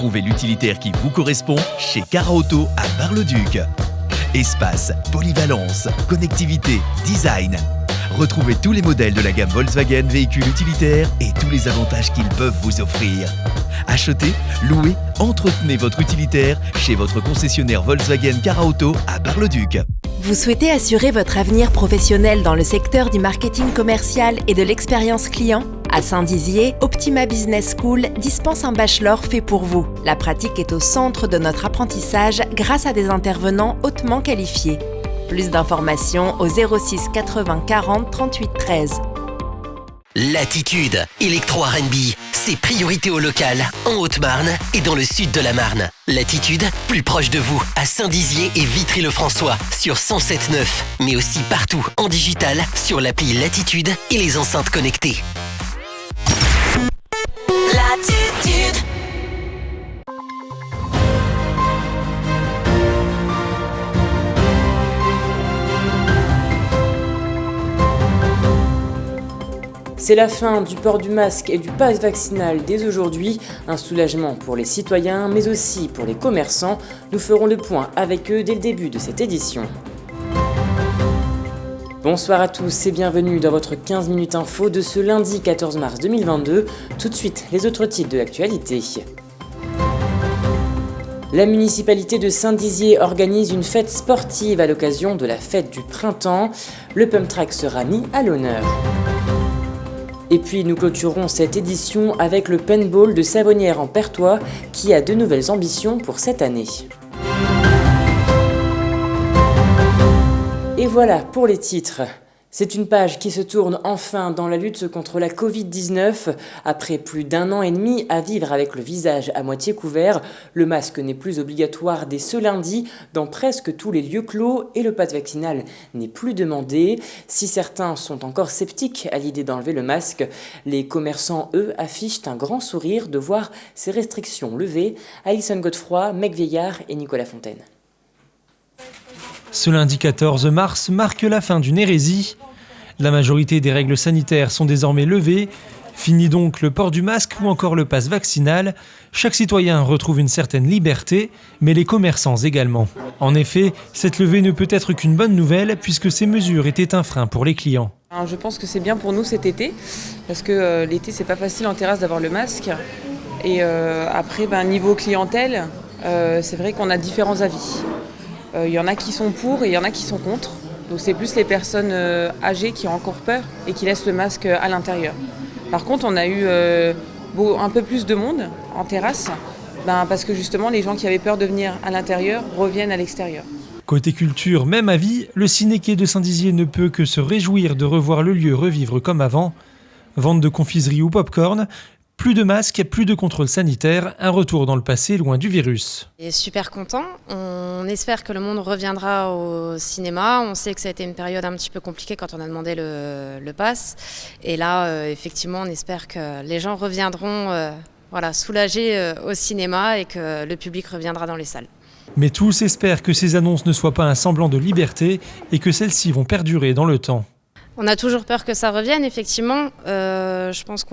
Trouvez l'utilitaire qui vous correspond chez Cara Auto à Bar-le-Duc. Espace, polyvalence, connectivité, design. Retrouvez tous les modèles de la gamme Volkswagen véhicules utilitaires et tous les avantages qu'ils peuvent vous offrir. Achetez, louez, entretenez votre utilitaire chez votre concessionnaire Volkswagen Cara Auto à Bar-le-Duc. Vous souhaitez assurer votre avenir professionnel dans le secteur du marketing commercial et de l'expérience client ? À Saint-Dizier, Optima Business School dispense un bachelor fait pour vous. La pratique est au centre de notre apprentissage grâce à des intervenants hautement qualifiés. Plus d'informations au 06 80 40 38 13. Latitude, électro R&B, c'est priorité au local, en Haute-Marne et dans le sud de la Marne. Latitude, plus proche de vous, à Saint-Dizier et Vitry-le-François, sur 107.9, mais aussi partout en digital, sur l'appli Latitude et les enceintes connectées. Latitude. C'est la fin du port du masque et du pass vaccinal dès aujourd'hui, un soulagement pour les citoyens mais aussi pour les commerçants. Nous ferons le point avec eux dès le début de cette édition. Bonsoir à tous et bienvenue dans votre 15 minutes info de ce lundi 14 mars 2022. Tout de suite, les autres titres de l'actualité. La municipalité de Saint-Dizier organise une fête sportive à l'occasion de la fête du printemps. Le pump track sera mis à l'honneur. Et puis nous clôturons cette édition avec le paintball de Savonnières en Perthois qui a de nouvelles ambitions pour cette année. Et voilà pour les titres. C'est une page qui se tourne enfin dans la lutte contre la Covid-19. Après plus d'1 an et demi à vivre avec le visage à moitié couvert, le masque n'est plus obligatoire dès ce lundi dans presque tous les lieux clos et le pass vaccinal n'est plus demandé. Si certains sont encore sceptiques à l'idée d'enlever le masque, les commerçants, eux, affichent un grand sourire de voir ces restrictions levées. Alison Godefroy, Meg Vieillard et Nicolas Fontaine. Ce lundi 14 mars marque la fin d'une hérésie. La majorité des règles sanitaires sont désormais levées. Fini donc le port du masque ou encore le pass vaccinal. Chaque citoyen retrouve une certaine liberté, mais les commerçants également. En effet, cette levée ne peut être qu'une bonne nouvelle puisque ces mesures étaient un frein pour les clients. Alors, je pense que c'est bien pour nous cet été, parce que l'été c'est pas facile en terrasse d'avoir le masque. Et après, niveau clientèle, c'est vrai qu'on a différents avis. Il y en a qui sont pour et il y en a qui sont contre. Donc c'est plus les personnes âgées qui ont encore peur et qui laissent le masque à l'intérieur. Par contre, on a eu un peu plus de monde en terrasse, parce que justement les gens qui avaient peur de venir à l'intérieur reviennent à l'extérieur. Côté culture, même avis, le Ciné-Quai de Saint-Dizier ne peut que se réjouir de revoir le lieu revivre comme avant. Vente de confiserie ou pop-corn. Plus de masques, plus de contrôle sanitaire, un retour dans le passé loin du virus. On est super content, on espère que le monde reviendra au cinéma. On sait que ça a été une période un petit peu compliquée quand on a demandé le pass. Et là, effectivement, on espère que les gens reviendront soulagés au cinéma et que le public reviendra dans les salles. Mais tous espèrent que ces annonces ne soient pas un semblant de liberté et que celles-ci vont perdurer dans le temps. On a toujours peur que ça revienne, effectivement. Je pense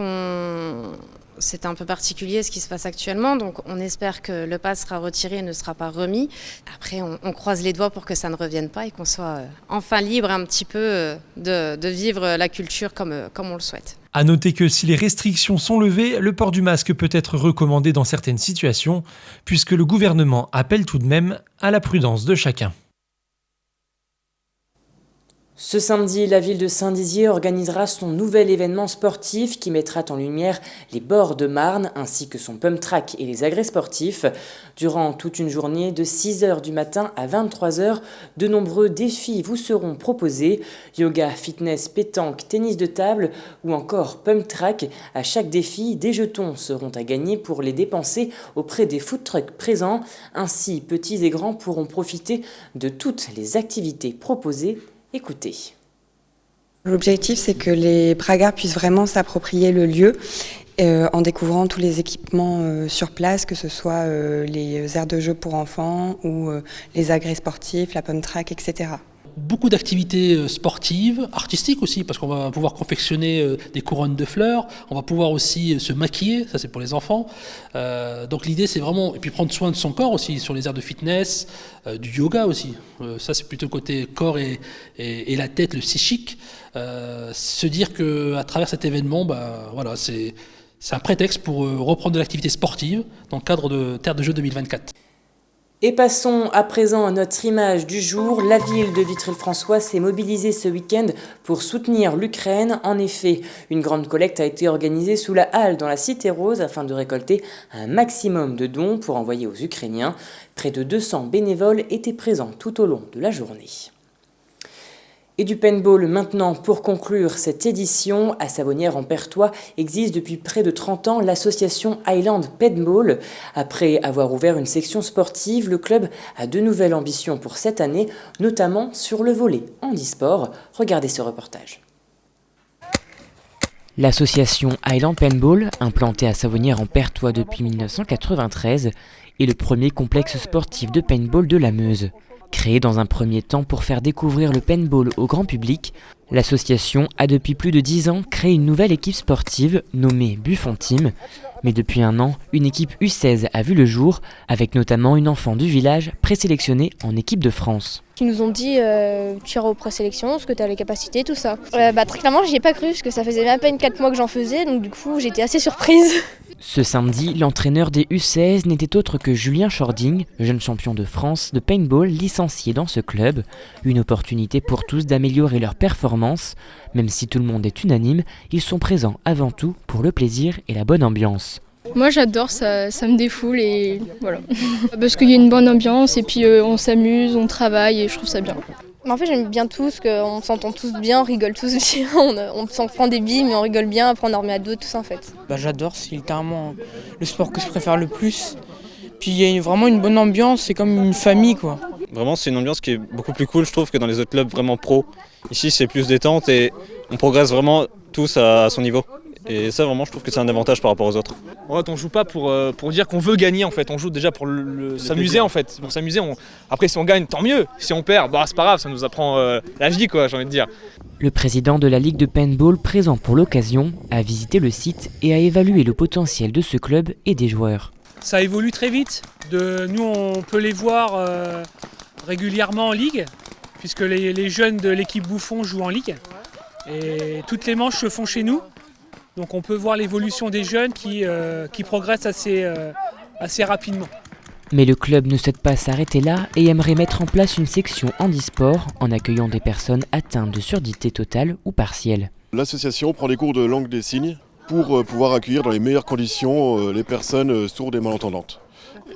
c'est un peu particulier ce qui se passe actuellement, donc on espère que le pass sera retiré et ne sera pas remis. Après, on croise les doigts pour que ça ne revienne pas et qu'on soit enfin libre un petit peu de vivre la culture comme on le souhaite. À noter que si les restrictions sont levées, le port du masque peut être recommandé dans certaines situations, puisque le gouvernement appelle tout de même à la prudence de chacun. Ce samedi, la ville de Saint-Dizier organisera son nouvel événement sportif qui mettra en lumière les bords de Marne ainsi que son pump track et les agrès sportifs. Durant toute une journée de 6h du matin à 23h, de nombreux défis vous seront proposés. Yoga, fitness, pétanque, tennis de table ou encore pump track. À chaque défi, des jetons seront à gagner pour les dépenser auprès des food trucks présents. Ainsi, petits et grands pourront profiter de toutes les activités proposées. Écoutez. L'objectif, c'est que les bragards puissent vraiment s'approprier le lieu en découvrant tous les équipements sur place, que ce soit les aires de jeu pour enfants ou les agrès sportifs, la pump track, etc. beaucoup d'activités sportives, artistiques aussi, parce qu'on va pouvoir confectionner des couronnes de fleurs, on va pouvoir aussi se maquiller, ça c'est pour les enfants. Donc l'idée c'est vraiment, et puis prendre soin de son corps aussi, sur les aires de fitness, du yoga aussi. Ça c'est plutôt côté corps et la tête, le psychique. Se dire qu'à travers cet événement, voilà, c'est un prétexte pour reprendre de l'activité sportive dans le cadre de Terre de Jeux 2024. Et passons à présent à notre image du jour. La ville de Vitry-le-François s'est mobilisée ce week-end pour soutenir l'Ukraine. En effet, une grande collecte a été organisée sous la halle dans la Cité Rose afin de récolter un maximum de dons pour envoyer aux Ukrainiens. Près de 200 bénévoles étaient présents tout au long de la journée. Et du paintball maintenant, pour conclure cette édition, à Savonnières-en-Perthois existe depuis près de 30 ans l'association Highland Paintball. Après avoir ouvert une section sportive, le club a de nouvelles ambitions pour cette année, notamment sur le volet handisport. Regardez ce reportage. L'association Highland Paintball, implantée à Savonnières-en-Perthois depuis 1993, est le premier complexe sportif de paintball de la Meuse. Créée dans un premier temps pour faire découvrir le paintball au grand public, l'association a depuis plus de 10 ans créé une nouvelle équipe sportive nommée Buffon Team. Mais depuis un an, une équipe U16 a vu le jour, avec notamment une enfant du village présélectionnée en équipe de France. Ils nous ont dit tu iras aux présélections, est-ce que tu as les capacités, tout ça. Très clairement, j'y ai pas cru parce que ça faisait à peine 4 mois que j'en faisais, donc du coup j'étais assez surprise. Ce samedi, l'entraîneur des U16 n'était autre que Julien Chording, jeune champion de France de paintball licencié dans ce club. Une opportunité pour tous d'améliorer leur performance. Même si tout le monde est unanime, ils sont présents avant tout pour le plaisir et la bonne ambiance. Moi j'adore, ça me défoule et voilà. Parce qu'il y a une bonne ambiance et puis on s'amuse, on travaille et je trouve ça bien. En fait j'aime bien tous, qu'on s'entend tous bien, on rigole tous bien, on s'en prend des billes mais on rigole bien, après on en remet à d'autres, tout ça en fait. J'adore, c'est littéralement le sport que je préfère le plus. Puis il y a vraiment une bonne ambiance, c'est comme une famille quoi. Vraiment c'est une ambiance qui est beaucoup plus cool je trouve que dans les autres clubs vraiment pro. Ici c'est plus détente et on progresse vraiment tous à son niveau. Et ça vraiment je trouve que c'est un avantage par rapport aux autres. En fait on joue pas pour dire qu'on veut gagner en fait, on joue déjà pour s'amuser en fait. Pour s'amuser, après si on gagne tant mieux, si on perd, c'est pas grave, ça nous apprend la vie quoi, j'ai envie de dire. Le président de la Ligue de paintball présent pour l'occasion a visité le site et a évalué le potentiel de ce club et des joueurs. Ça évolue très vite, nous on peut les voir régulièrement en ligue, puisque les jeunes de l'équipe Buffon jouent en ligue. Et toutes les manches se font chez nous. Donc on peut voir l'évolution des jeunes qui progressent assez rapidement. Mais le club ne souhaite pas s'arrêter là et aimerait mettre en place une section handisport en accueillant des personnes atteintes de surdité totale ou partielle. L'association prend des cours de langue des signes pour pouvoir accueillir dans les meilleures conditions les personnes sourdes et malentendantes.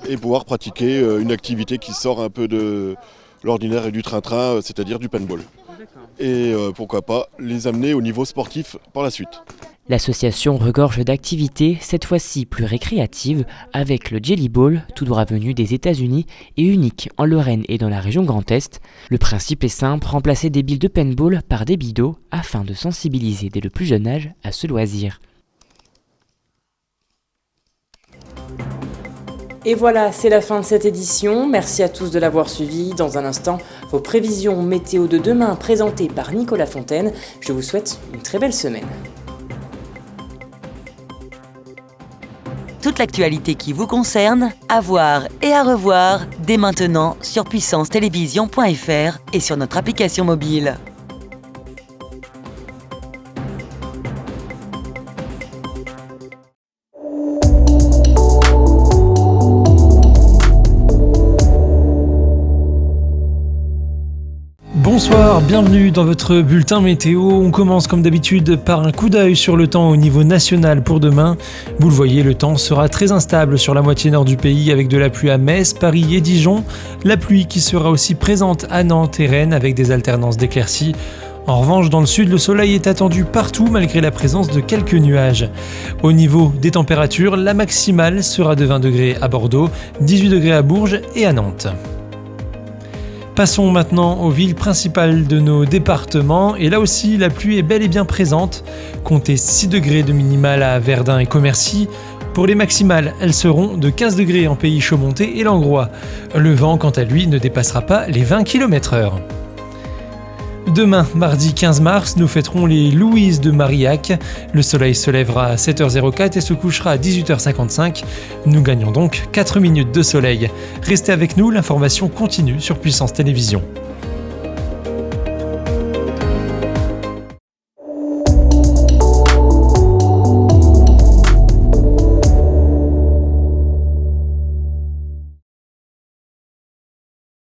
Et pouvoir pratiquer une activité qui sort un peu de l'ordinaire et du train-train, c'est-à-dire du paintball. Et pourquoi pas les amener au niveau sportif par la suite. L'association regorge d'activités, cette fois-ci plus récréatives, avec le Jelly Ball, tout droit venu des États-Unis et unique en Lorraine et dans la région Grand Est. Le principe est simple, remplacer des billes de paintball par des billes d'eau afin de sensibiliser dès le plus jeune âge à ce loisir. Et voilà, c'est la fin de cette édition. Merci à tous de l'avoir suivi. Dans un instant, vos prévisions météo de demain présentées par Nicolas Fontaine. Je vous souhaite une très belle semaine. Toute l'actualité qui vous concerne, à voir et à revoir dès maintenant sur puissancetelevision.fr et sur notre application mobile. Bonsoir, bienvenue dans votre bulletin météo. On commence comme d'habitude par un coup d'œil sur le temps au niveau national pour demain. Vous le voyez, le temps sera très instable sur la moitié nord du pays avec de la pluie à Metz, Paris et Dijon. La pluie qui sera aussi présente à Nantes et Rennes avec des alternances d'éclaircies. En revanche, dans le sud, le soleil est attendu partout malgré la présence de quelques nuages. Au niveau des températures, la maximale sera de 20 degrés à Bordeaux, 18 degrés à Bourges et à Nantes. Passons maintenant aux villes principales de nos départements, et là aussi la pluie est bel et bien présente. Comptez 6 degrés de minimale à Verdun et Commercy. Pour les maximales, elles seront de 15 degrés en Pays Chaumonté et Langrois. Le vent, quant à lui, ne dépassera pas les 20 km/h. Demain, mardi 15 mars, nous fêterons les Louises de Marillac. Le soleil se lèvera à 7h04 et se couchera à 18h55. Nous gagnons donc 4 minutes de soleil. Restez avec nous, l'information continue sur Puissance Télévisions.